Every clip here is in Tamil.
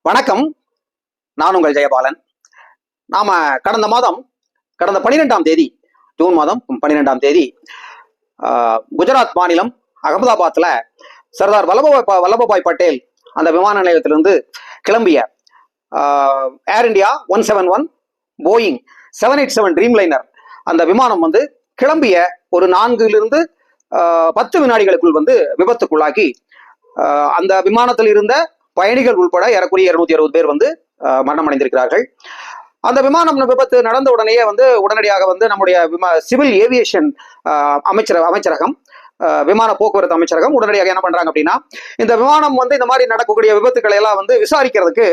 வணக்கம். நான் உங்கள் ஜெயபாலன். நாம கடந்த 12ஆம் தேதி, ஜூன் மாதம் 12ஆம் தேதி குஜராத் மாநிலம் அகமதாபாத்ல சர்தார் வல்லபாய் பட்டேல் அந்த விமான நிலையத்திலிருந்து கிளம்பிய ஏர் இந்தியா 171 போயிங் 787 ட்ரீம் லைனர் அந்த விமானம் கிளம்பிய ஒரு 4 to 10 வினாடிகளுக்குள் விபத்துக்குள்ளாகி அந்த விமானத்தில் இருந்த பயணிகள் உட்பட ஏறக்குறைய 260 பேர் மரணம் அடைந்திருக்கிறார்கள். அந்த விமானம் விபத்து நடந்த உடனேயே உடனடியாக நம்முடைய சிவில் ஏவியேஷன் அமைச்சரகம் விமான போக்குவரத்து அமைச்சரகம் உடனடியாக என்ன பண்றாங்க அப்படின்னா, இந்த விமானம் இந்த மாதிரி நடக்கக்கூடிய விபத்துக்களை எல்லாம் விசாரிக்கிறதுக்கு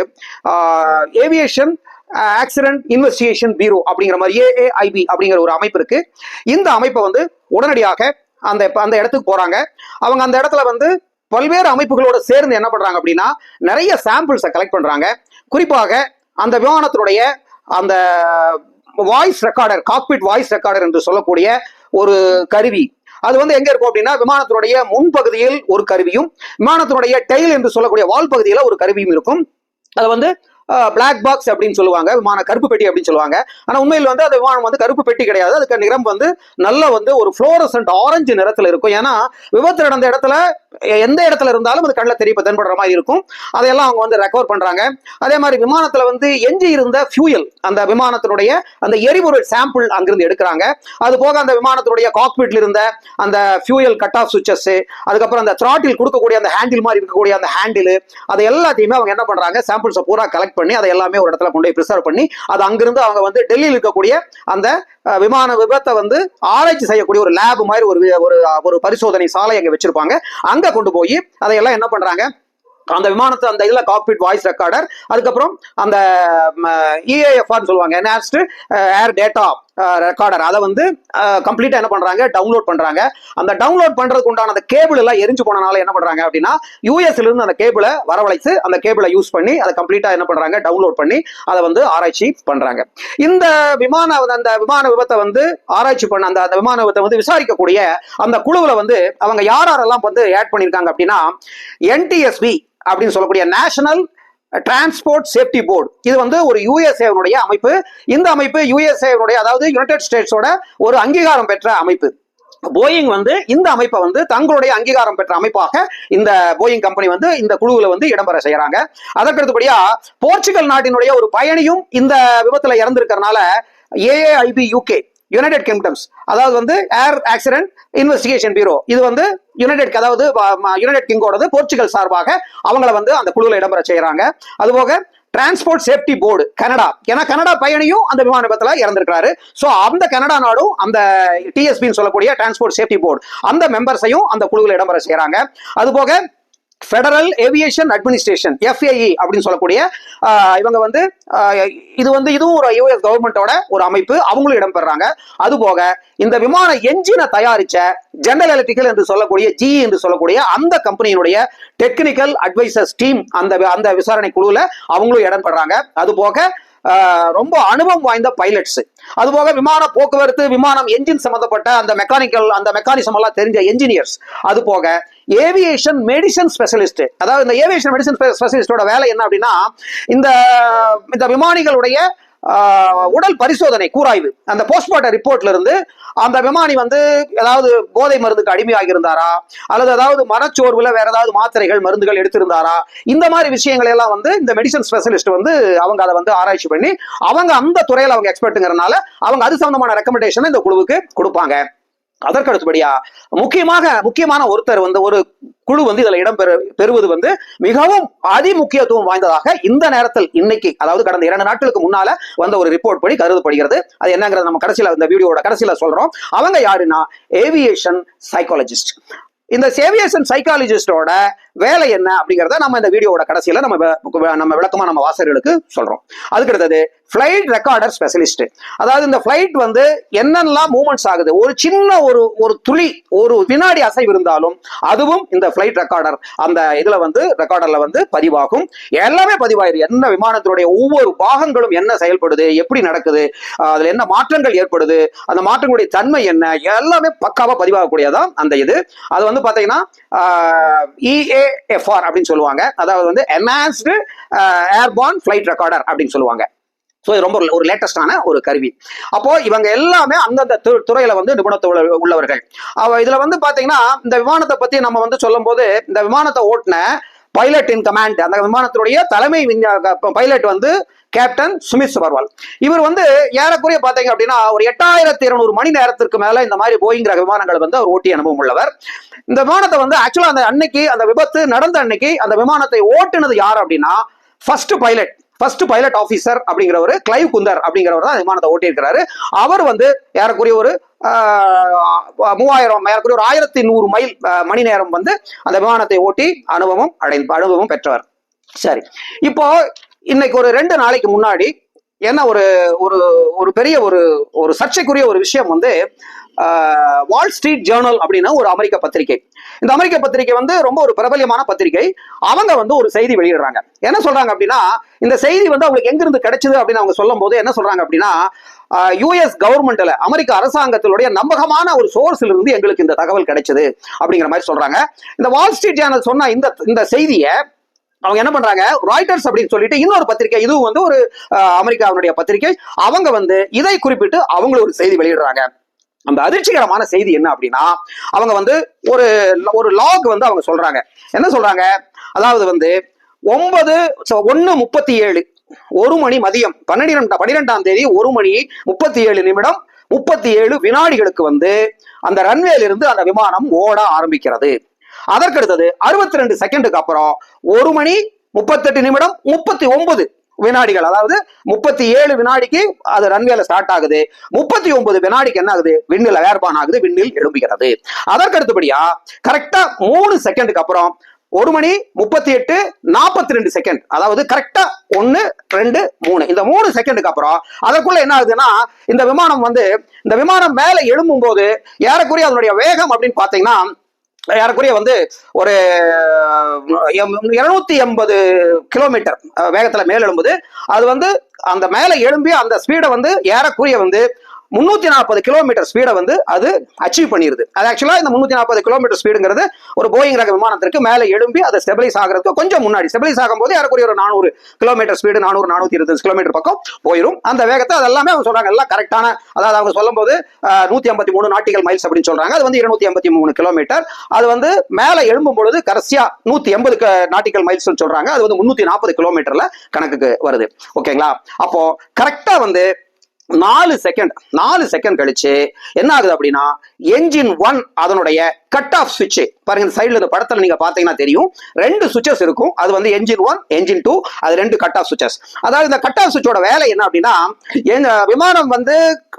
ஏவியேஷன் ஆக்சிடென்ட் இன்வெஸ்டிகேஷன் பியூரோ அப்படிங்கிற மாதிரி AAIB அப்படிங்கிற ஒரு அமைப்பு இருக்கு. இந்த அமைப்பை உடனடியாக அந்த இடத்துக்கு போறாங்க. அவங்க அந்த இடத்துல பல்வேறு அமைப்புகளோட சேர்ந்து என்ன பண்றாங்க அப்படின்னா, நிறைய சாம்பிள்ஸை கலெக்ட் பண்றாங்க. குறிப்பாக அந்த விமானத்தினுடைய அந்த voice recorder, cockpit voice recorder என்று சொல்லக்கூடிய ஒரு கருவி, அது எங்க இருக்கும் அப்படின்னா, விமானத்தினுடைய முன்பகுதியில் ஒரு கருவியும் விமானத்தினுடைய டெயில் என்று சொல்லக்கூடிய வால் பகுதியில ஒரு கருவியும் இருக்கும். அது பிளாக் பாக்ஸ் அப்படின்னு சொல்லுவாங்க, விமான கருப்பு பெட்டி அப்படின்னு சொல்லுவாங்க. ஆனா உண்மையில் அந்த விமானம் கருப்பு பெட்டி கிடையாது. அதுக்கு நிறம் நல்ல ஒரு ஃப்ளோரசன்ட் ஆரஞ்சு நிறத்துல இருக்கும். ஏன்னா விபத்து நடந்த இடத்துல எந்த இடத்துல இருந்தாலும் அது கண்ணில் தென்படுற மாதிரி இருக்கும். அதையெல்லாம் அவங்க ரெக்கவர் பண்றாங்க. அதே மாதிரி விமானத்துல எஞ்சி இருந்த ஃபியூயல், அந்த விமானத்தினுடைய அந்த எரிபொருள் சாம்பிள் அங்கிருந்து எடுக்கிறாங்க. அது போக அந்த விமானத்தினுடைய காக்பிட்ல இருந்த அந்த ஃபியூயல் கட் ஆஃப் சுவிச்சஸ், அதுக்கப்புறம் அந்த த்ராட்டில் கொடுக்கக்கூடிய அந்த ஹேண்டில் மாதிரி இருக்கக்கூடிய அந்த ஹேண்டில், அது எல்லாத்தையுமே அவங்க என்ன பண்றாங்க, சாம்பிள்ஸை பூரா கலெக்ட் பண்ணி அதை எல்லாமே ஒரு இடத்துல கொண்டு போய் பிரிசர்வ் பண்ணி அது அங்கிருந்து அவங்க டெல்லியில் இருக்கக்கூடிய அந்த விமான விபத்தை ஆராய்ச்சி செய்யக்கூடிய ஒரு லேப் மாதிரி ஒரு பரிசோதனை சாலை அங்க வச்சிருப்பாங்க. அங்க கொண்டு போய் அதையெல்லாம் என்ன பண்றாங்க, அந்த விமானத்தை அந்த இதுல காக்பிட் வாய்ஸ் ரெக்கார்டர், அதுக்கப்புறம் அந்த EAFR சொல்லுவாங்க, என்ஹான்ஸ்டு ஏர் டேட்டா ரெக்கார்டர், அதை கம்ப்ளீட்டா என்ன பண்றாங்க, டவுன்லோட் பண்றாங்க. அந்த டவுன்லோட் பண்றதுக்கு உண்டான அந்த கேபிள் எல்லாம் எரிஞ்சு போனனால என்ன பண்றாங்க அப்படின்னா, யூஎஸ்ல இருந்து அந்த கேபிளை வரவழைச்சு அந்த கேபிளை யூஸ் பண்ணி அதை கம்ப்ளீட்டா என்ன பண்றாங்க, டவுன்லோட் பண்ணி அதை ஆராய்ச்சி பண்றாங்க. இந்த அந்த விமான விபத்தை ஆராய்ச்சி பண்ண அந்த விமான விபத்தை விசாரிக்கக்கூடிய அந்த குழுவுல அவங்க யாரெல்லாம் ஆட் பண்ணிருக்காங்க அப்படின்னா, NTSB அப்படின்னு சொல்லக்கூடிய நேஷனல் டிரான்ஸ்போர்ட் சேஃப்டி போர்டு, இது ஒரு USA அமைப்பு. இந்த அமைப்பு USA அதாவது யுனைடெட் ஸ்டேட்ஸோட ஒரு அங்கீகாரம் பெற்ற அமைப்பு. போயிங் இந்த அமைப்பை தங்களுடைய அங்கீகாரம் பெற்ற அமைப்பாக இந்த போயிங் கம்பெனி இந்த குழுவில் இடம்பெற செய்யறாங்க. அதற்கடுத்தபடியா போர்ச்சுகல் நாட்டினுடைய ஒரு பயணியும் இந்த விபத்துல இறந்திருக்கிறதுனால AAIB UK யுனைடெட் கிங்டம்ஸ், அதாவது ஏர் ஆக்சிடென்ட் இன்வெஸ்டிகேஷன் பியூரோ, இது யுனைடெட் கிங்கோடது போர்ச்சுகல் சார்பாக அவங்கள அந்த குழுவில் இடம்பெற செய்யறாங்க. அதுபோக டிரான்ஸ்போர்ட் சேஃப்டி போர்டு கனடா, ஏன்னா கனடா பயணியும் அந்த விமான விபத்துல இறந்திருக்கிறாரு. சோ அந்த கனடா நாடும் அந்த TSB சொல்லக்கூடிய டிரான்ஸ்போர்ட் சேஃப்டி போர்டு அந்த மெம்பர்ஸையும் அந்த குழுவில் இடம்பெற செய்யறாங்க. அதுபோக ஃபெடரல் ஏவியேஷன் அட்மினிஸ்ட்ரேஷன் FAE அப்படின்னு சொல்லக்கூடிய இவங்க இதுவும் ஒரு US கவர்மெண்டோட ஒரு அமைப்பு, அவங்களும் இடம்பெறாங்க. அதுபோக இந்த விமான என்ஜினை தயாரிச்ச ஜெனரல் எலக்ட்ரிக்கல் என்று சொல்லக்கூடிய GE என்று சொல்லக்கூடிய அந்த கம்பெனியினுடைய டெக்னிக்கல் அட்வைசர்ஸ் டீம் அந்த விசாரணை குழுவில் அவங்களும் இடம்பெறாங்க. அதுபோக ரொம்ப அனுபவம் வாய்ந்த பைலட்ஸ், அதுபோக விமான போக்குவரத்து, விமானம் என்ஜின் சம்பந்தப்பட்ட அந்த மெக்கானிசம் எல்லாம் தெரிஞ்ச என்ஜினியர்ஸ், அது போக ஏவியேஷன் மெடிசன் ஸ்பெஷலிஸ்ட். அதாவது இந்த ஏவியேஷன் மெடிசன் ஸ்பெஷலிஸ்டோட வேலை என்ன அப்படின்னா, இந்த விமானிகளுடைய உடல் பரிசோதனை கூராய்வு, அந்த போஸ்ட்மார்ட்டம் ரிப்போர்ட்ல இருந்து அந்த விமானி ஏதாவது போதை மருந்துக்கு அடிமையாகி இருந்தாரா, அல்லது ஏதாவது மனச்சோர்வுல வேற ஏதாவது மாத்திரைகள் மருந்துகள் எடுத்திருந்தாரா, இந்த மாதிரி விஷயங்கள் எல்லாம் இந்த மெடிசன் ஸ்பெஷலிஸ்ட் அவங்க அதை ஆராய்ச்சி பண்ணி அவங்க அந்த துறையில அவங்க எக்ஸ்பர்ட்டுங்கிறதுனால அவங்க அது சம்பந்தமான ரெக்கமெண்டேஷன் இந்த குழுவுக்கு கொடுப்பாங்க. அதற்கு அடுத்தபடியா முக்கியமான ஒருத்தர் ஒரு குழு இதுல இடம் பெறுவது மிகவும் அதிமுக்கியத்துவம் வாய்ந்ததாக இந்த நேரத்தில் இன்னைக்கு, அதாவது கடந்த 2 நாட்களுக்கு முன்னால ஒரு ரிப்போர்ட் படி கருதப்படுகிறது. அது என்னங்கிறது நம்ம கடைசியில இந்த வீடியோட கடைசியில சொல்றோம். அவங்க யாருன்னா ஏவியேஷன் சைக்காலஜிஸ்ட். இந்த ஏவியேஷன் சைக்காலஜிஸ்டோட வேலை என்ன அப்படிங்கிறத நம்ம இந்த வீடியோட கடைசியில நம்ம விளக்கமா நம்ம வாசகர்களுக்கு சொல்றோம். அதுக்கு அடுத்தது ஃபிளைட் ரெக்கார்டர் ஸ்பெஷலிஸ்ட். அதாவது இந்த ஃபிளைட் வந்து என்னெல்லாம் மூவ்மெண்ட்ஸ் ஆகுது, ஒரு சின்ன ஒரு துளி ஒரு வினாடி அசைவு இருந்தாலும் அதுவும் இந்த ஃபிளைட் ரெக்கார்டர் அந்த இதுல வந்து ரெக்கார்டர்ல வந்து பதிவாகும். எல்லாமே பதிவாயிரு, என்ன விமானத்தினுடைய ஒவ்வொரு பாகங்களும் என்ன செயல்படுது, எப்படி நடக்குது, அதுல என்ன மாற்றங்கள் ஏற்படுது, அந்த மாற்றங்களுடைய தன்மை என்ன, எல்லாமே பக்காவா பதிவாகக்கூடியதான் அந்த இது. அது வந்து பாத்தீங்கன்னா EAFR அப்படின்னு சொல்லுவாங்க. அதாவது வந்து என்ஹான்ஸ்டு ஏர்பார்ன் ஃபிளைட் ரெக்கார்டர் அப்படின்னு சொல்லுவாங்க. ஸோ இது ரொம்ப ஒரு லேட்டஸ்டான ஒரு கருவி. அப்போ இவங்க எல்லாமே அந்தந்த துறையில வந்து நிபுணத்துவ உள்ளவர்கள். இதுல வந்து பாத்தீங்கன்னா இந்த விமானத்தை பத்தி நம்ம வந்து சொல்லும் போது, இந்த விமானத்தை ஓட்டின பைலட் இன் கமாண்ட், அந்த விமானத்துடைய தலைமை பைலட் வந்து கேப்டன் சுமித் சபர்வால். இவர் வந்து ஏறக்குறைய பாத்தீங்க அப்படின்னா ஒரு 8200 மணி நேரத்திற்கு மேல இந்த மாதிரி போயிங் ரக விமானங்கள் வந்து அவர் ஓட்டிய அனுபவம் உள்ளவர். இந்த விமானத்தை வந்து ஆக்சுவலா அந்த அன்னைக்கு அந்த விபத்து நடந்த அன்னைக்கு அந்த விமானத்தை ஓட்டுனது யார் அப்படின்னா ஃபர்ஸ்ட் பைலட் ஆபீசர் அப்படிங்கிறவர் கிளைவ் குந்தர் அப்படிங்கிறவர் தான் விமானத்தை ஓட்டி இருக்கிறாரு. அவர் வந்து ஏறக்குறைய ஒரு 3000 ஏறக்குறைய ஒரு 1100 மைல் மணி நேரம் வந்து அந்த விமானத்தை ஓட்டி அனுபவம் பெற்றவர். சரி, இப்போ இன்னைக்கு ஒரு 2 நாளைக்கு முன்னாடி என்ன ஒரு பெரிய ஒரு சர்ச்சைக்குரிய ஒரு விஷயம் வந்து வால் ஸ்ட்ரீட் ஜேர்னல் அப்படின்னு ஒரு அமெரிக்க பத்திரிகை. இந்த அமெரிக்க பத்திரிகை வந்து ரொம்ப ஒரு பிரபலியமான பத்திரிகை. அவங்க வந்து ஒரு செய்தி வெளியிடுறாங்க. என்ன சொல்றாங்க அப்படின்னா, இந்த செய்தி வந்து அவங்களுக்கு எங்கிருந்து கிடைச்சது அப்படின்னு அவங்க சொல்லும் போது என்ன சொல்றாங்க அப்படின்னா, US கவர்மெண்ட்ல அமெரிக்க அரசாங்கத்தினுடைய நம்பகமான ஒரு சோர்ஸ்ல இருந்து எங்களுக்கு இந்த தகவல் கிடைச்சது அப்படிங்கிற மாதிரி சொல்றாங்க. இந்த வால் ஸ்ட்ரீட் ஜேர்னல் சொன்ன இந்த செய்தியை அவங்க என்ன பண்றாங்க, ராய்டர்ஸ் அப்படின்னு சொல்லிட்டு இன்னொரு பத்திரிகை, இதுவும் வந்து ஒரு அமெரிக்காவுடைய பத்திரிகை, அவங்க வந்து இதை குறிப்பிட்டு அவங்களும் ஒரு செய்தி வெளியிடுறாங்க. அந்த அதிர்ச்சிகரமான செய்தி என்ன அப்படின்னா, அவங்க வந்து ஒரு லாக் வந்து அவங்க சொல்றாங்க. என்ன சொல்றாங்க, அதாவது வந்து 9:37 1 மணி மதியம் 12ஆம் தேதி 1 மணி 37 நிமிடம் 37 வினாடிகளுக்கு வந்து அந்த ரன்வேல இருந்து அந்த விமானம் ஓட ஆரம்பிக்கிறது. அதற்கடுத்தது 62 செகண்டுக்கு அப்புறம் 1 மணி 38 நிமிடம் 39 வினாடிகள், அதாவது 37 வினாடிக்கு அது ரன்வேல ஸ்டார்ட் ஆகுது. 39 வினாடிக்கு என்ன ஆகுது, விண்ணில் ஏர்பான் ஆகுது, விண்ணில் எழும்புகிறது. அதற்கு அடுத்தபடியா கரெக்டா 3 செகண்டுக்கு அப்புறம் 1 மணி 38 42 செகண்ட், அதாவது கரெக்டா 1 2 3 இந்த 3 செகண்டுக்கு அப்புறம் அதற்குள்ள என்ன ஆகுதுன்னா, இந்த விமானம் மேல எழும்பும் போது ஏறக்குறைய அதனுடைய வேகம் அப்படின்னு பாத்தீங்கன்னா ஏறக்குறைய வந்து ஒரு 280 கிலோமீட்டர் வேகத்துல மேல எழும்புது. அது வந்து அந்த மேல எழும்பி அந்த ஸ்பீடை வந்து ஏறக்குறைய வந்து 340 கிலோமீட்டர் ஸ்பீடை வந்து அது அச்சீவ் பண்ணிருது. அது ஆக்சுவலா இந்த 340 கிலோமீட்டர் ஸ்பீடுங்கிறது ஒரு போயிங் ரக விமானத்திற்கு மேல எழும்பி அதை ஸ்டெபிலைஸ் ஆகிறதுக்கு கொஞ்சம் முன்னாடி, ஸ்டெபிலைஸ் ஆகும்போது ஏறக்குறைய ஒரு 400 கிலோமீட்டர் ஸ்பீடு, 420 கிலோமீட்டர் பக்கம் போயிடும். அந்த வேகத்தை அதெல்லாமே அவங்க சொல்றாங்க எல்லாம் கரெக்டான, அதாவது அவங்க சொல்லும் போது 153 நாட்டிக்கல் மைல்ஸ் அப்படின்னு சொல்றாங்க. அது வந்து 283 கிலோமீட்டர். அது வந்து மேல எழும்பும் பொழுது கடைசியா 180 நாட்டிக்கல் மைல்ஸ் சொல்றாங்க. அது வந்து 340 கிலோமீட்டர்ல கணக்குக்கு வருது. ஓகேங்களா? அப்போ கரெக்டா வந்து 4 செகண்ட் கழிச்சு என்ன ஆகுது அப்படின்னா, என்ஜின் 1 அதனுடைய கட் ஆஃப் சுவிட்ச் பாருங்க, இந்த சைடுல இந்த படத்துல நீங்க பாத்தீங்கன்னா தெரியும், 2 சுவிட்சஸ் இருக்கும். அது வந்து என்ஜின் 1 என்ஜின் 2, அது 2 கட் ஆஃப் சுவிட்சஸ். அதாவது இந்த கட் ஆஃப் சுவிட்சோட வேலை என்ன அப்படின்னா, விமானம் வந்து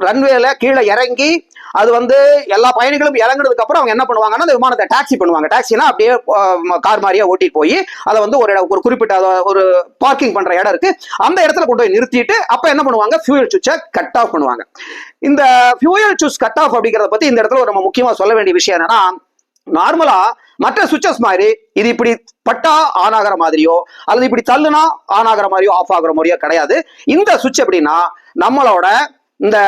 ரன்வேல கீழே இறங்கி அது வந்து எல்லா பயணிகளும் இறங்குனதுக்கு அப்புறம் அவங்க என்ன பண்ணுவாங்கன்னா, அந்த விமானத்தை டாக்ஸி பண்ணுவாங்க. டாக்ஸினா அப்படியே கார் மாதிரியா ஓட்டிட்டு போய் அதை வந்து ஒரு குறிப்பிட்ட ஒரு பார்க்கிங் பண்ற இடம் இருக்கு, அந்த இடத்துல கொண்டு போய் நிறுத்திட்டு அப்ப என்ன பண்ணுவாங்க, ஃபியூயல் சுவிட்சை கட் ஆஃப் பண்ணுவாங்க. இந்த ஃபியூயல் சுவிட்ச் கட் ஆஃப் அப்படிங்கறத பத்தி இந்த இடத்துல நம்ம முக்கியமா சொல்ல வேண்டிய விஷயம் என்னன்னா, நார்மலா மற்ற சுவிட்சஸ் மாதிரி இது இப்படி பட்டா ஆன் ஆகிற மாதிரியோ அல்லது இப்படி தள்ளுனா ஆன் ஆகிற மாதிரியோ ஆஃப் ஆகிற மாதிரியோ கிடையாது. இந்த சுவிட்ச் எப்படின்னா நம்மளோட இந்த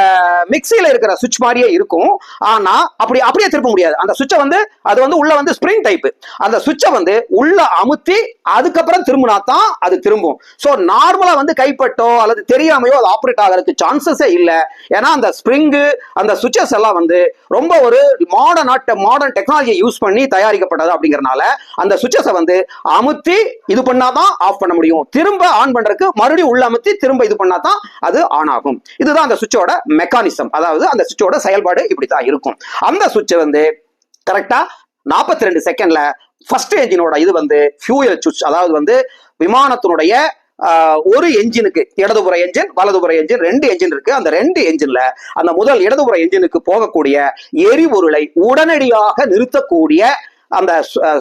மிக்சியில இருக்கிற சுவிட்ச் மாதிரியே இருக்கும். ஆனா அப்படியே திருப்ப முடியாது. அந்த சுவிட்சை வந்து அது வந்து உள்ள வந்து ஸ்ப்ரிங் டைப். அந்த சுவிட்சை வந்து உள்ள அமுத்தி அதுக்கப்புறம் திரும்பினா தான் அது திரும்பும். சோ நார்மலா வந்து கைப்பட்டோ அல்லது தெரியாமையோ அது ஆப்ரேட் ஆகிறதுக்கு சான்சஸே இல்லை. ஏன்னா அந்த ஸ்ப்ரிங்கு அந்த சுவிட்சஸ் எல்லாம் வந்து ரொம்ப ஒரு மாடர்ன் டெக்னாலஜியை யூஸ் பண்ணி தயாரிக்கப்பட்டது. அப்படிங்கறதுனால அந்த சுவிட்சஸை வந்து அமுத்தி இது பண்ணாதான் ஆஃப் பண்ண முடியும். திரும்ப ஆன் பண்றதுக்கு மறுபடியும் உள்ள அமுத்தி திரும்ப இது பண்ணாதான் அது ஆன் ஆகும். இதுதான் அந்த சுவிட்சோட மெக்கானிசம். அதாவது அந்த சுவிட்சோட செயல்பாடு இப்படித்தான் இருக்கும். அந்த சுவிட்ச் வந்து கரெக்டா 42 செகண்ட்ல ஃபர்ஸ்ட் என்ஜினோட இது வந்து ஃபியூயல் சுவிட்ச், அதாவது வந்து விமானத்தினுடைய ஒரு என்ஜினுக்கு இடதுபுற என்ஜின் வலதுபுற என்ஜின் 2 என்ஜின் இருக்கு. அந்த 2 என்ஜின்ல அந்த முதல் இடதுபுற என்ஜினுக்கு போகக்கூடிய எரிபொருளை உடனடியாக நிறுத்தக்கூடிய அந்த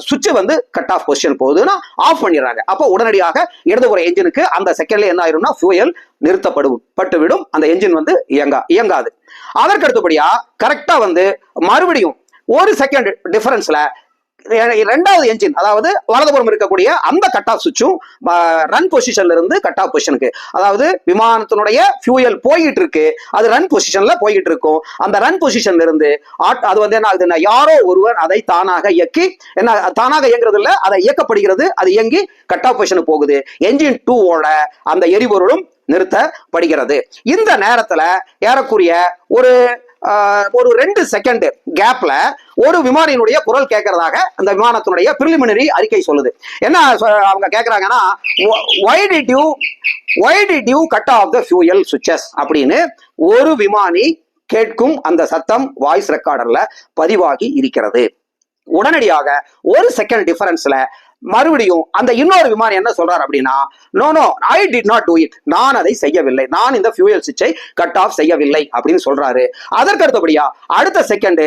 சுவிட்ச் வந்து கட் ஆஃப் பொசிஷன் போகுதுன்னா ஆஃப் பண்ணிடுறாங்க. அப்போ உடனடியாக இடதுபுற என்ஜினுக்கு அந்த செகண்ட்ல என்ன ஆயிரும்னா ஃபியூயல் நிறுத்தப்பட்டு அந்த என்ஜின் வந்து இயங்காது. அதற்கு அடுத்தபடியா கரெக்டா வந்து மறுபடியும் ஒரு செகண்ட் டிஃபரன்ஸ்ல இரண்டாவது என்ஜின், அதாவது வலதுபுறம் இருக்கக்கூடிய அந்த கட் ஆஃப் சுவிட்சும் ரன் பொசிஷன்ல இருந்து கட் ஆஃப் பொசிஷனுக்கு, அதாவது விமானத்தினுடைய ஃபியூயல் போயிட்டு இருக்கு, அது ரன் பொசிஷன்ல போயிட்டு இருக்கும். அந்த ரன் பொசிஷன்ல இருந்து அது வந்து என்ன ஆகுதுன்னா யாரோ ஒருவர் அதை தானாக இயக்கி, என்ன தானாக இயங்குறது இல்ல, அதை இயக்கப்படுகிறது, அது இயங்கி கட் ஆஃப் பொசிஷனுக்கு போகுது. என்ஜின் 2 ஓட அந்த எரிபொருளும் நிறுத்தப்படுகிறது. இந்த நேரத்துல ஏறக்குரிய ஒரு 2 செகண்ட் கேப்ல ஒரு விமானியினுடைய குரல் கேட்கறதாக அந்த விமானத்தினுடைய பிரிலிமினரி அறிக்கை சொல்லுது. என்ன அவங்க கேட்கறாங்கன்னா, why did you cut off the fuel switches அப்படின்னு ஒரு விமானி கேட்கும் அந்த சத்தம் வாய்ஸ் ரெக்கார்டர்ல பதிவாகி இருக்கிறது. உடனடியாக ஒரு செகண்ட் டிஃபரன்ஸ்ல மறுபடியும் அந்த இன்னொரு விமானி என்ன சொல்றாரு அப்படின்னா, no I did not do it, நான் அதை செய்யவில்லை, நான் இந்த ஃபியூயல் சுவிட்சை கட் ஆஃப் செய்யவில்லை அப்படின்னு சொல்றாரு. அதற்கு அடுத்தபடியா அடுத்த செகண்ட்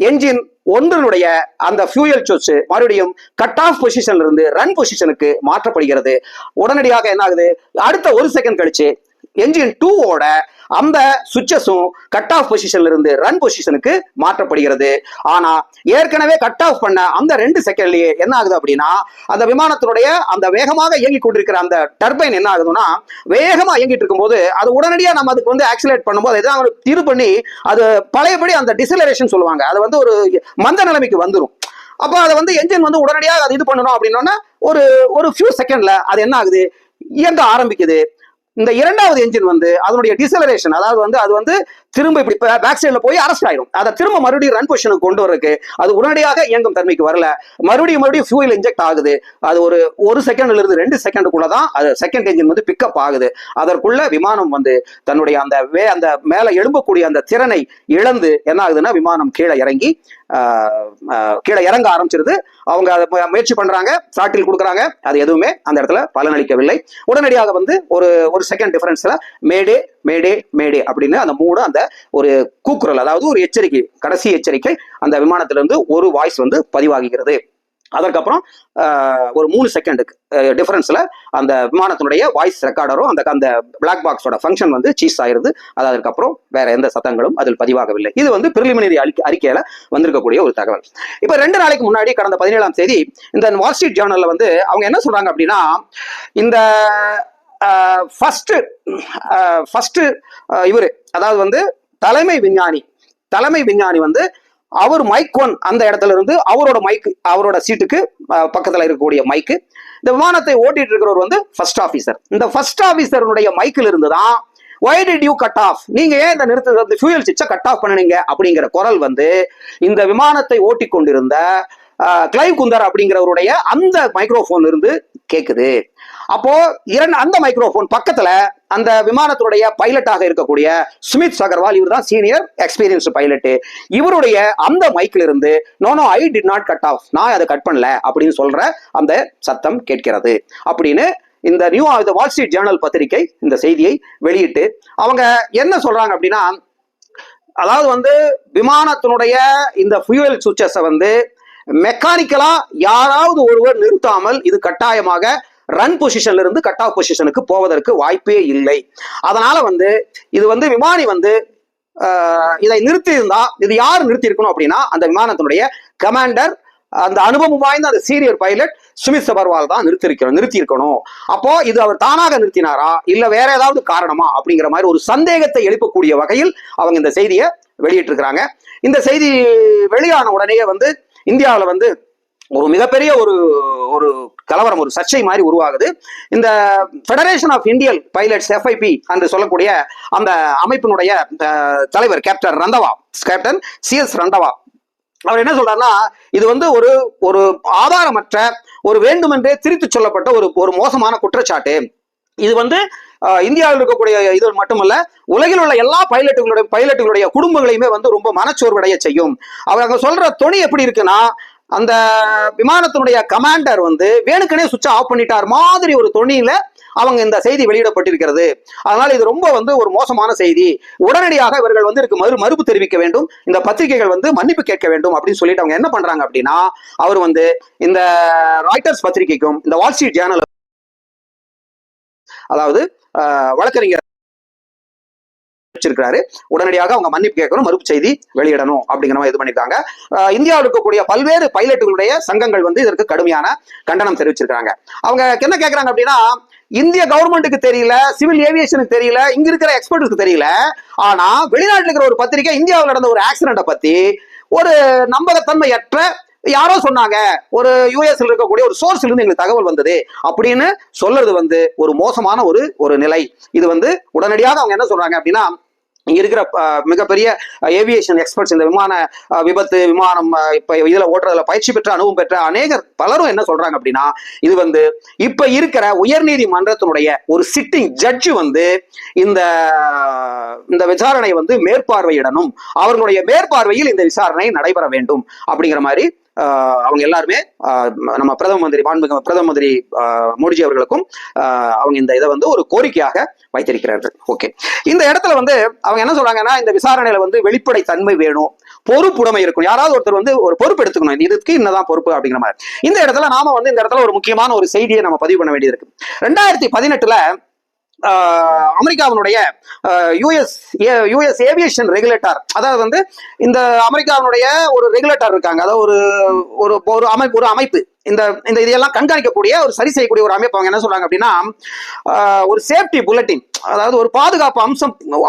என்ஜின் 1 அந்த ஃபியூயல் சுவிட்ச் மறுபடியும் கட் ஆஃப் பொசிஷன்ல இருந்து ரன் பொசிஷனுக்கு மாற்றப்படுகிறது. உடனடியாக என்ன ஆகுது, அடுத்த ஒரு செகண்ட் கழிச்சு என்ஜின் 2 ஓட அந்த சுவிட்சஸும் கட் ஆஃப் பொசிஷன்ல இருந்து ரன் பொசிஷனுக்கு மாற்றப்படுகிறது. ஆனா ஏற்கனவே கட் ஆஃப் பண்ண அந்த 2 செகண்ட்லயே என்ன ஆகுது அப்படின்னா, அந்த விமானத்தினுடைய அந்த வேகமாக இயங்கி கொண்டிருக்கிற அந்த டர்பைன் என்ன ஆகுதுன்னா, வேகமா இயங்கிட்டு இருக்கும்போது அது உடனடியா நம்ம அதுக்கு வந்து ஆக்சிலேட் பண்ணும்போது எதாவது திரு பண்ணி அது பழையபடி அந்த டிசலரேஷன் சொல்லுவாங்க, அது வந்து ஒரு மந்த நிலைமைக்கு வந்துடும். அப்ப அதை வந்து என்ஜின் வந்து உடனடியாக அது இது பண்ணணும் அப்படின்னா ஒரு ஃபியூ செகண்ட்ல அது என்ன ஆகுது, இயங்க ஆரம்பிக்குது. இந்த இரண்டாவது என்ஜின் வந்து அதனுடைய டிசலரேஷன், அதாவது வந்து அது வந்து திரும்ப இப்படி பேக் சைட்ல போய் அரெஸ்ட் ஆயிடும். அதை திரும்ப மறுபடியும் ரன் பொசிஷனுக்கு கொண்டு வரக்கு அது உடனடியாக இயங்கும் தன்மைக்கு வரல, மறுபடியும் ஃபியூயல் இன்ஜெக்ட் ஆகுது. அது ஒரு செகண்ட்ல இருந்து 2 செகண்டுக்குள்ள தான் அது செகண்ட் என்ஜின் வந்து பிக்கப் ஆகுது. அதற்குள்ள விமானம் வந்து தன்னுடைய அந்த மேல எழும்பக்கூடிய அந்த திறனை இழந்து என்ன ஆகுதுன்னா விமானம் கீழே இறங்க ஆரம்பிச்சிருது. அவங்க அதை முயற்சி பண்றாங்க, சாட்டில் கொடுக்குறாங்க, அது எதுவுமே அந்த இடத்துல பலனளிக்கவில்லை. உடனடியாக வந்து ஒரு செகண்ட் டிஃபரன்ஸ்ல மேடே மேடே மேடே அப்படின்னு அந்த 3 அந்த ஒரு கூக்குரல், அதாவது ஒரு எச்சரிக்கை, கடைசி எச்சரிக்கை அந்த விமானத்திலிருந்து ஒரு வாய்ஸ் வந்து பதிவாகிறது. அதற்கப்புறம் ஒரு 3 செகண்டுக்கு டிஃபரன்ஸ்ல அந்த விமானத்தினுடைய வாய்ஸ் ரெக்கார்டரும் அந்த பிளாக் பாக்ஸோட ஃபங்க்ஷன் வந்து சீஸ் ஆயிருது. அதுக்கப்புறம் வேற எந்த சத்தங்களும் அதில் பதிவாகவில்லை. இது வந்து பிரிலிமினரி அறிக்கையில வந்திருக்கக்கூடிய ஒரு தகவல். இப்ப 2 நாளைக்கு முன்னாடி கடந்த 17ஆம் தேதி இந்த வால் ஸ்ட்ரீட் ஜேர்னல்ல வந்து அவங்க என்ன சொல்றாங்க அப்படின்னா, இந்த ஃபர்ஸ்ட் இவரு, அதாவது வந்து தலைமை விஞ்ஞானி வந்து அவர் மைக் 1 அந்த இடத்துல இருந்து அவரோட சீட்டுக்கு பக்கத்துல இருக்கக்கூடிய மைக்கு, இந்த விமானத்தை ஓட்டிட்டு இருக்கிறவர் வந்து ஃபர்ஸ்ட் ஆபீசர். இந்த ஃபர்ஸ்ட் ஆபீசருடைய மைக்கில் இருந்து தான் why did you cut off, நீங்க ஏன் இந்த ஃபியூயல் சுவிட்சை கட் ஆஃப் பண்ணுனீங்க அப்படிங்கிற குரல் வந்து இந்த விமானத்தை ஓட்டி கொண்டிருந்த கிளைவ் குந்தர் அப்படிங்கிறவருடைய அந்த மைக்ரோஃபோன் இருந்து கேக்குது. அப்போ அந்த மைக்ரோஃபோன் பக்கத்துல அந்த விமானத்துடைய பைலட்டாக இருக்கக்கூடிய சுமித் அகர்வால், இவர் தான் சீனியர் எக்ஸ்பீரியன்ஸ் பைலட், இவருடைய அந்த மைக்ல இருந்து no I did not cut off, நான் அதை கட் பண்ணல அப்படின்னு சொல்ற அந்த சத்தம் கேட்கிறது அப்படின்னு இந்த வால் ஸ்ட்ரீட் ஜேர்னல் பத்திரிகை இந்த செய்தியை வெளியிட்டு அவங்க என்ன சொல்றாங்க அப்படின்னா, அதாவது வந்து விமானத்தினுடைய இந்த ஃபியூயல் சுவிட்சஸை வந்து மெக்கானிக்கலா யாராவது ஒருவர் நிறுத்தாமல் இது கட்டாயமாக ரன் பொசிஷன்ல இருந்து கட் ஆஃப் பொசிஷனுக்கு போவதற்கு வாய்ப்பே இல்லை. அதனால வந்து இது வந்து விமானி வந்து இதை நிறுத்தி இருந்தா இது யார் நிறுத்தி இருக்கணும் அப்படின்னா அந்த விமானத்தினுடைய கமாண்டர், அந்த அனுபவம் வாய்ந்த அந்த சீனியர் பைலட் சுமித் அகர்வால் தான் நிறுத்தி இருக்கணும். அப்போ இது அவர் தானாக நிறுத்தினாரா இல்ல வேற ஏதாவது காரணமா அப்படிங்கிற மாதிரி ஒரு சந்தேகத்தை எழுப்பக்கூடிய வகையில் அவங்க இந்த செய்தியை வெளியிட்டு இருக்கிறாங்க. இந்த செய்தி வெளியான உடனே வந்து இந்தியாவில் வந்து ஒரு மிகப்பெரிய ஒரு கலவரம், ஒரு சர்ச்சை மாதிரி உருவாகுது. இந்த federation of Indian pilots FIP என்று சொல்லக்கூடிய அந்த அமைப்பினுடைய தலைவர் கேப்டன் CS ரந்தவா அவர் என்ன சொல்றாருன்னா, இது வந்து ஒரு ஆதாரமற்ற ஒரு வேண்டுமென்றே திரித்து சொல்லப்பட்ட ஒரு மோசமான குற்றச்சாட்டு. இது வந்து இந்தியாவில் இருக்கக்கூடிய இது மட்டுமல்ல, உலகில் உள்ள எல்லா பைலட்டுகளுடைய குடும்பங்களையுமே வந்து ரொம்ப மனச்சோர்வடைய செய்யும். அவங்க சொல்ற தொனி எப்படி இருக்குன்னா, அந்த விமானத்தினுடைய கமாண்டர் வந்து வேணுக்கனே சுவிட்ச் ஆஃப் பண்ணிட்டார் மாதிரி ஒரு தொனியில அவங்க இந்த செய்தி வெளியிடப்பட்டிருக்கிறது. அதனால இது ரொம்ப வந்து ஒரு மோசமான செய்தி. உடனடியாக இவர்கள் வந்து இதுக்கு மறுப்பு தெரிவிக்க வேண்டும், இந்த பத்திரிகைகள் வந்து மன்னிப்பு கேட்க வேண்டும் அப்படின்னு சொல்லிட்டு அவங்க என்ன பண்றாங்க அப்படின்னா, அவர் வந்து இந்த ராய்டர்ஸ் பத்திரிகைக்கும் இந்த வால் ஸ்ட்ரீட் ஜேர்னல், அதாவது வழக்கறிஞர் வச்சிருக்காரு, உடனடியாக அவங்க மன்னிப்பு கேட்கணும், மறுப்பு செய்தி வெளியிடணும் அப்படிங்கிற மாதிரி இது பண்ணிருக்காங்க. இந்தியாவில் இருக்கக்கூடிய பல்வேறு பைலட்டுகளுடைய சங்கங்கள் வந்து இதற்கு கடுமையான கண்டனம் தெரிவிச்சிருக்காங்க. அவங்க என்ன கேட்கறாங்க அப்படின்னா, இந்திய கவர்மெண்ட்டுக்கு தெரியல, சிவில் ஏவியேஷனுக்கு தெரியல, இங்க இருக்கிற எக்ஸ்பர்ட்டுக்கு தெரியல, ஆனா வெளிநாட்டில் இருக்கிற ஒரு பத்திரிகை இந்தியாவில் நடந்த ஒரு ஆக்சிடென்ட்டை பத்தி ஒரு நம்பகத்தன்மையற்ற யாரோ சொன்னாங்க, ஒரு யூஎஸ்ல இருக்கக்கூடிய ஒரு சோர்ஸ்ல இருந்து எங்களுக்கு தகவல் வந்தது அப்படின்னு சொல்றது வந்து ஒரு மோசமான ஒரு நிலை. இது வந்து உடனடியாக அவங்க என்ன சொல்றாங்க அப்படின்னா, இங்க இருக்கிற மிகப்பெரிய ஏவியேஷன் எக்ஸ்பர்ட்ஸ், இந்த விமான விபத்து, விமானம் இப்ப இதுல ஓட்டுறதுல பயிற்சி பெற்ற அனுபவம் பெற்ற அநேகர் பலரும் என்ன சொல்றாங்க அப்படின்னா, இது வந்து இப்ப இருக்கிற உயர்நீதிமன்றத்தினுடைய ஒரு சிட்டிங் ஜட்ஜு வந்து இந்த விசாரணை வந்து மேற்பார்வையிடணும், அவர்களுடைய மேற்பார்வையில் இந்த விசாரணை நடைபெற வேண்டும் அப்படிங்கிற மாதிரி அவங்க எல்லாருமே நம்ம பிரதம மந்திரி மோடிஜி அவர்களுக்கும் அவங்க இந்த இதை வந்து ஒரு கோரிக்கையாக வைத்திருக்கிறார்கள். ஓகே, இந்த இடத்துல வந்து அவங்க என்ன சொல்றாங்கன்னா, இந்த விசாரணையில வந்து வெளிப்படை தன்மை வேணும், பொறுப்புடைமை இருக்கும், யாராவது ஒருத்தர் வந்து ஒரு பொறுப்பு எடுத்துக்கணும், இதுக்கு இன்னதான் பொறுப்பு அப்படிங்கிற மாதிரி. இந்த இடத்துல நாம வந்து இந்த இடத்துல ஒரு முக்கியமான ஒரு செய்தியை நம்ம பதிவு பண்ண வேண்டியது இருக்கு. 2018 அமெரிக்காவினுடைய யுஎஸ் ஏவியேஷன் ரெகுலேட்டர், அதாவது வந்து இந்த அமெரிக்காவினுடைய ஒரு ரெகுலேட்டர் இருக்காங்க, அதாவது ஒரு அமைப்பு, இந்த இதெல்லாம் கண்காணிக்கக்கூடிய ஒரு சரி செய்யக்கூடிய ஒரு அமைப்பு. அவங்க என்ன சொல்றாங்க அப்படின்னா, ஒரு சேஃப்டி புல்லட்டின், அதாவது ஒரு பாதுகாப்பு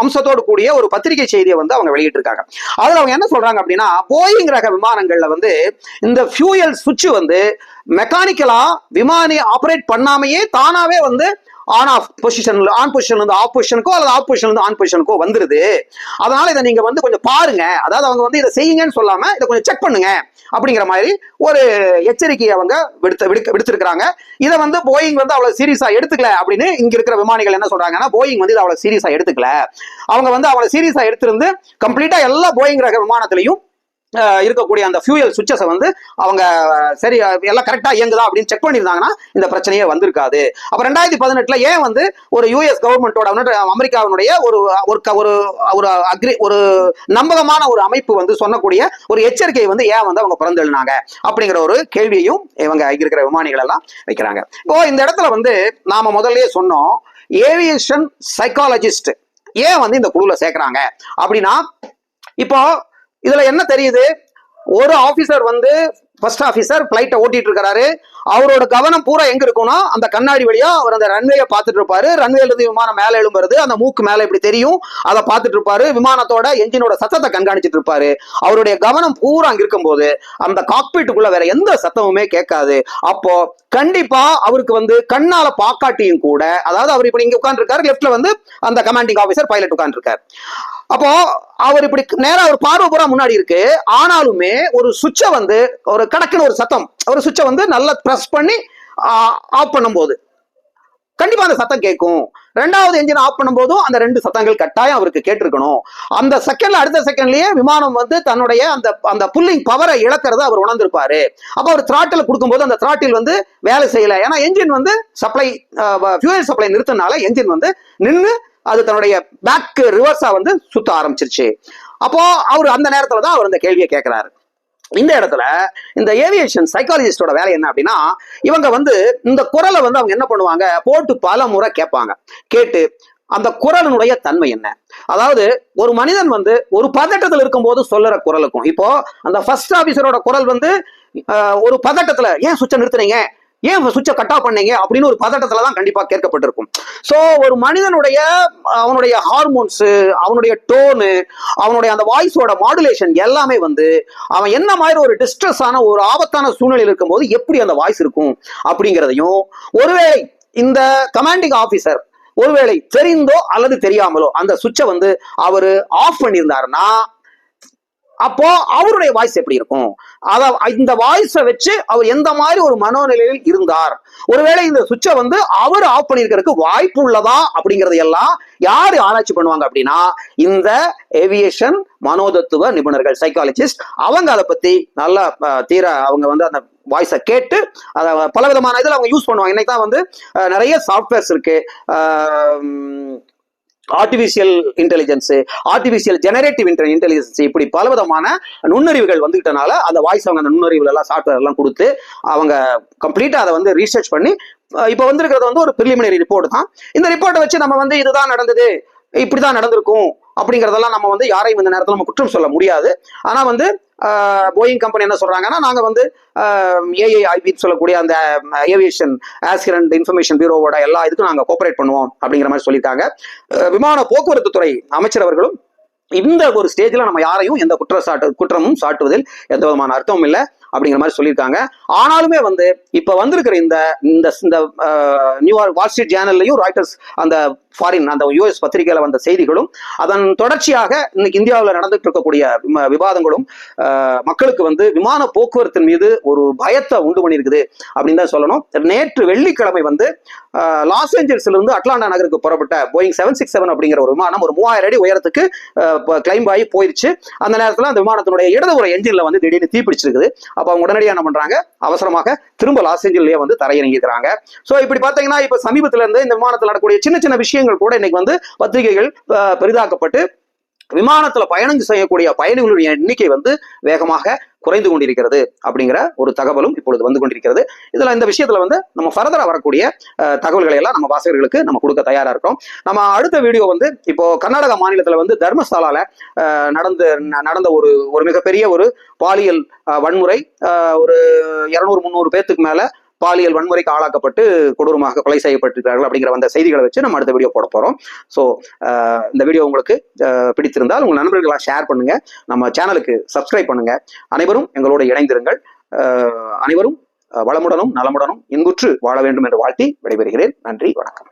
அம்சத்தோடு கூடிய ஒரு பத்திரிகை செய்தியை வந்து அவங்க வெளியிட்டு இருக்காங்க. அதுல அவங்க என்ன சொல்றாங்க அப்படின்னா, போயிங் ரக விமானங்கள்ல வந்து இந்த ஃபியூயல் சுவிட்ச் வந்து மெக்கானிக்கலா விமானி ஆபரேட் பண்ணாமையே தானாவே வந்து ஆன் பொசிஷன்ல இருந்து ஆஃப் பொசிஷனுக்கோ அல்லது ஆஃப் பொசிஷன்ல இருந்து ஆன் பொசிஷனுக்கோ வந்துருது. அதனால இதை நீங்க வந்து கொஞ்சம் பாருங்க, அதாவது அவங்க வந்து இதை செய்யுங்கன்னு சொல்லாம இதை கொஞ்சம் செக் பண்ணுங்க அப்படிங்கிற மாதிரி ஒரு எச்சரிக்கையை அவங்க விடுத்திருக்கிறாங்க. இதை வந்து போயிங் வந்து அவ்வளவு சீரியஸா எடுத்துக்கல அப்படின்னு இங்க இருக்கிற விமானிகள் என்ன சொல்றாங்கன்னா, போயிங் வந்து இதை அவ்வளவு சீரியஸா எடுத்துக்கல, அவங்க வந்து அவ்வளவு சீரியஸா எடுத்திருந்து கம்ப்ளீட்டா எல்லா போயிங் ரக விமானத்திலையும் இருக்கக்கூடிய அந்த ஃபியூயல் சுவிட்சஸை வந்து அவங்க சரி எல்லாம் கரெக்டா இயங்குதா அப்படின்னு செக் பண்ணியிருந்தாங்கன்னா இந்த பிரச்சனையே வந்திருக்காது. அப்ப 2018 ஏன் வந்து ஒரு யூஎஸ் கவர்மெண்டோட அமெரிக்காவினுடைய ஒரு நம்பகமான ஒரு அமைப்பு வந்து சொன்னக்கூடிய ஒரு எச்சரிக்கையை வந்து ஏன் வந்து அவங்க பிறந்தெழுனாங்க அப்படிங்கிற ஒரு கேள்வியையும் இவங்க இருக்கிற விமானிகள் எல்லாம் வைக்கிறாங்க. இப்போ இந்த இடத்துல வந்து நாம முதல்லயே சொன்னோம், ஏவியேஷன் சைக்காலஜிஸ்ட் ஏன் வந்து இந்த குழுல சேர்க்கிறாங்க அப்படின்னா, இப்போ இதுல என்ன தெரியுது, ஒரு ஆபீசர் வந்து ஃபர்ஸ்ட் ஆபீசர் பிளைட்டை ஓட்டிட்டு இருக்காரு, அவரோட கவனம் பூரா எங்க இருக்கும்னா அந்த கண்ணாடி வழியா அவர் அந்த ரன்வேயை பார்த்துட்டு இருப்பாரு, ரன்வேல இருந்து விமானம் மேல எழும்புறது அந்த மூக்கு மேல இப்படி தெரியும், அதை பார்த்துட்டு இருப்பாரு, விமானத்தோட என்ஜினோட சத்தத்தை கண்காணிச்சிட்டு இருப்பாரு. அவருடைய கவனம் பூரா அங்க இருக்கும் போது அந்த காக்பீட்டுக்குள்ள வேற எந்த சத்தமுமே கேட்காது. அப்போ கண்டிப்பா அவருக்கு வந்து கண்ணால பாக்காட்டியும் கூட, அதாவது அவர் இப்படி இங்க உட்கார்ந்து இருக்காரு, லெப்ட்ல வந்து அந்த கமாண்டிங் ஆபீசர் பைலட் உட்கார்ந்து இருக்காரு, அப்போ அவர் இப்படி நேரா ஒரு பார்வை பூரா முன்னாடி இருக்கு, ஆனாலுமே ஒரு சுவிட்சை வந்து ஒரு கடக்குன்னு ஒரு சத்தம், ஒரு சுவிட்சை வந்து நல்லா பிரஸ் பண்ணி ஆஃப் பண்ணும்போது கண்டிப்பா அந்த சத்தம் கேட்கும். ரெண்டாவது என்ஜின் ஆஃப் பண்ணும்போதும் அந்த ரெண்டு சத்தங்கள் கட்டாயம் அவருக்கு கேட்டிருக்கணும். அந்த செகண்ட்ல அடுத்த செகண்ட்லயே விமானம் வந்து தன்னுடைய அந்த புல்லிங் பவரை இழக்கிறத அவர் உணர்ந்திருப்பாரு. அப்ப அவர் த்ராட்டில் கொடுக்கும்போது அந்த த்ராட்டில் வந்து வேலை செய்யல, ஏன்னா என்ஜின் வந்து சப்ளை ஃபியூயல் சப்ளை நிறுத்தினால என்ஜின் வந்து நின்று அது தன்னுடைய பேக் ரிவர்ஸா வந்து சுத்த ஆரம்பிச்சிருச்சு. அப்போ அவர் அந்த நேரத்துல தான் அவர் இந்த கேள்வியை கேட்கிறாரு. இந்த இடத்துல இந்த ஏவியேஷன் சைக்காலஜிஸ்டோட வேலை என்ன அப்படின்னா, இவங்க வந்து இந்த குரலை வந்து அவங்க என்ன பண்ணுவாங்க, போட்டு பல முறை கேட்பாங்க. கேட்டு அந்த குரலினுடைய தன்மை என்ன, அதாவது ஒரு மனிதன் வந்து ஒரு பதட்டத்தில் இருக்கும் போது சொல்லுற குரலுக்கும், இப்போ அந்த ஃபர்ஸ்ட் ஆபீசரோட குரல் வந்து ஒரு பதட்டத்துல ஏன் சுவிட்சை நிறுத்துறீங்க, ஏன் சுவிட்சை கட் ஆஃப் பண்ணீங்க அப்படின்னு ஒரு பதட்டத்துல தான் கண்டிப்பா கேட்கப்பட்டிருக்கும். சோ ஒரு மனிதனுடைய அவனுடைய ஹார்மோன்ஸ், அவனுடைய டோனு, அவனுடைய அந்த வாய்ஸோட மாடுலேஷன் எல்லாமே வந்து அவன் என்ன மாதிரி ஒரு டிஸ்ட்ரெஸ் ஆன ஒரு ஆபத்தான சூழ்நிலையில் இருக்கும்போது எப்படி அந்த வாய்ஸ் இருக்கும் அப்படிங்கிறதையும், ஒருவேளை இந்த கமாண்டிங் ஆபீசர் ஒருவேளை தெரிந்தோ அல்லது தெரியாமலோ அந்த சுவிட்சை வந்து அவரு ஆஃப் பண்ணியிருந்தாருன்னா அப்போ அவருடைய வாய்ஸ் எப்படி இருக்கும்? இந்த வாய்ஸை வச்சு அவர் எந்த மாதிரி ஒரு மனோநிலையில் இருந்தார், ஒருவேளை இந்த சுவிட்சை வந்து அவர் ஆஃப் பண்ணிருக்கிறதுக்கு வாய்ப்பு உள்ளதா அப்படிங்கறது எல்லாம் யாரு ஆராய்ச்சி பண்ணுவாங்க அப்படின்னா இந்த ஏவியேஷன் மனோதத்துவ நிபுணர்கள், சைக்காலஜிஸ்ட். அவங்க அதை பத்தி நல்லா அவங்க வந்து அந்த வாய்ஸை கேட்டு அதை பலவிதமான இதில் அவங்க யூஸ் பண்ணுவாங்க. இன்னைக்கு தான் வந்து நிறைய சாஃப்ட்வேர்ஸ் இருக்கு, artificial intelligence, artificial generative intelligence, இப்படி பலவிதமான நுண்ணறிவுகள் வந்துகிட்டனால அந்த வாய்ஸ் அவங்க அந்த நுண்ணறிவுகள் எல்லாம் சாஃப்ட்வேர் எல்லாம் கொடுத்து அவங்க கம்ப்ளீட்டா அதை வந்து ரீசர்ச் பண்ணி இப்போ வந்திருக்கிறது வந்து ஒரு பிரிலிமினரி ரிப்போர்ட் தான். இந்த ரிப்போர்ட்டை வச்சு நம்ம வந்து இதுதான் நடந்தது, இப்படிதான் நடந்திருக்கும் அப்படிங்கறதெல்லாம் நம்ம வந்து யாரையும் இந்த நேரத்தில் நம்ம குற்றம் சொல்ல முடியாது. ஆனா வந்து போயிங் கம்பெனி என்ன சொல்றாங்கன்னா, நாங்க வந்து ஏஐஐபி சொல்லக்கூடிய அந்த ஏவியேஷன் ஆக்சிடென்ட் இன்ஃபர்மேஷன் பியூரோவோட எல்லா இதுக்கும் நாங்க கோஆபரேட் பண்ணுவோம் அப்படிங்கிற மாதிரி சொல்லியிருக்காங்க. விமான போக்குவரத்து துறை அமைச்சர் அவர்களும் இந்த ஒரு ஸ்டேஜ்ல நம்ம யாரையும் எந்த குற்றமும் சாட்டுவதில் எந்த விதமான அர்த்தமும் இல்லை அப்படிங்கிற மாதிரி சொல்லியிருக்காங்க. ஆனாலுமே வந்து இப்ப வந்திருக்கிற இந்த நியூயார்க் வால் ஸ்ட்ரீட் ஜேர்னல்லையும் ராய்டர்ஸ் அந்த ஃபாரின் அந்த யூஎஸ் பத்திரிகையில வந்த செய்திகளும் அதன் தொடர்ச்சியாக இன்னைக்கு இந்தியாவில் நடந்துட்டு இருக்கக்கூடிய விவாதங்களும் மக்களுக்கு வந்து விமான போக்குவரத்தின் மீது ஒரு பயத்தை உண்டு பண்ணியிருக்குது அப்படின்னு தான் சொல்லணும். நேற்று வெள்ளிக்கிழமை வந்து லாஸ் ஏஞ்சல்ஸ்ல இருந்து அட்லாண்டா நகருக்கு புறப்பட்ட போயிங் 767 அப்படிங்கிற ஒரு விமானம் ஒரு 3000 அடி உயரத்துக்கு கிளைம்ப் ஆகி போயிடுச்சு. அந்த நேரத்தில் அந்த விமானத்தினுடைய இடதுபுற என்ஜின்ல வந்து திடீர்னு தீப்பிடிச்சிருக்குது. அப்ப அவங்க உடனடியாக என்ன பண்றாங்க, அவசரமாக திரும்ப லாஸ் ஏஞ்சல்ஸ்லயே வந்து தரையிறங்கிக்கிறாங்க. சோ இப்படி பாத்தீங்கன்னா இப்ப சமீபத்துல இருந்து இந்த விமானத்தில் நடக்கக்கூடிய சின்ன சின்ன விஷயங்கள் கூட இன்னைக்கு வந்து பத்திரிகைகள் பெரிதாக்கப்பட்டு விமானத்துல பயணம் செய்யக்கூடிய பயணிகளுடைய எண்ணிக்கை வந்து வேகமாக குறைந்து கொண்டிருக்கிறது அப்படிங்கிற ஒரு தகவலும் இப்பொழுது வந்து கொண்டிருக்கிறது. இதுல இந்த விஷயத்துல வந்து நம்ம ஃபர்தரா வரக்கூடிய தகவல்களை எல்லாம் நம்ம வாசகர்களுக்கு நம்ம கொடுக்க தயாரா இருக்கோம். நம்ம அடுத்த வீடியோ வந்து இப்போ கர்நாடகா மாநிலத்துல வந்து தர்மஸ்தலால நடந்த ஒரு மிகப்பெரிய ஒரு பாலியல் வன்முறை, ஒரு 200-300 பேத்துக்கு மேல பாலியல் வன்முறைக்கு ஆளாக்கப்பட்டு கொடூரமாக கொலை செய்யப்பட்டிருக்கிறார்கள் அப்படிங்கிற அந்த செய்திகளை வச்சு நம்ம அடுத்த வீடியோ போட போறோம். ஸோ இந்த வீடியோ உங்களுக்கு பிடித்திருந்தால் உங்கள் நண்பர்களாக ஷேர் பண்ணுங்க, நம்ம சேனலுக்கு சப்ஸ்கிரைப் பண்ணுங்க. அனைவரும் எங்களோடு இணைந்திருங்கள். அனைவரும் வளமுடனும் நலமுடனும் இன்புற்று வாழ வேண்டும் என்று வாழ்த்தி விடைபெறுகிறேன். நன்றி, வணக்கம்.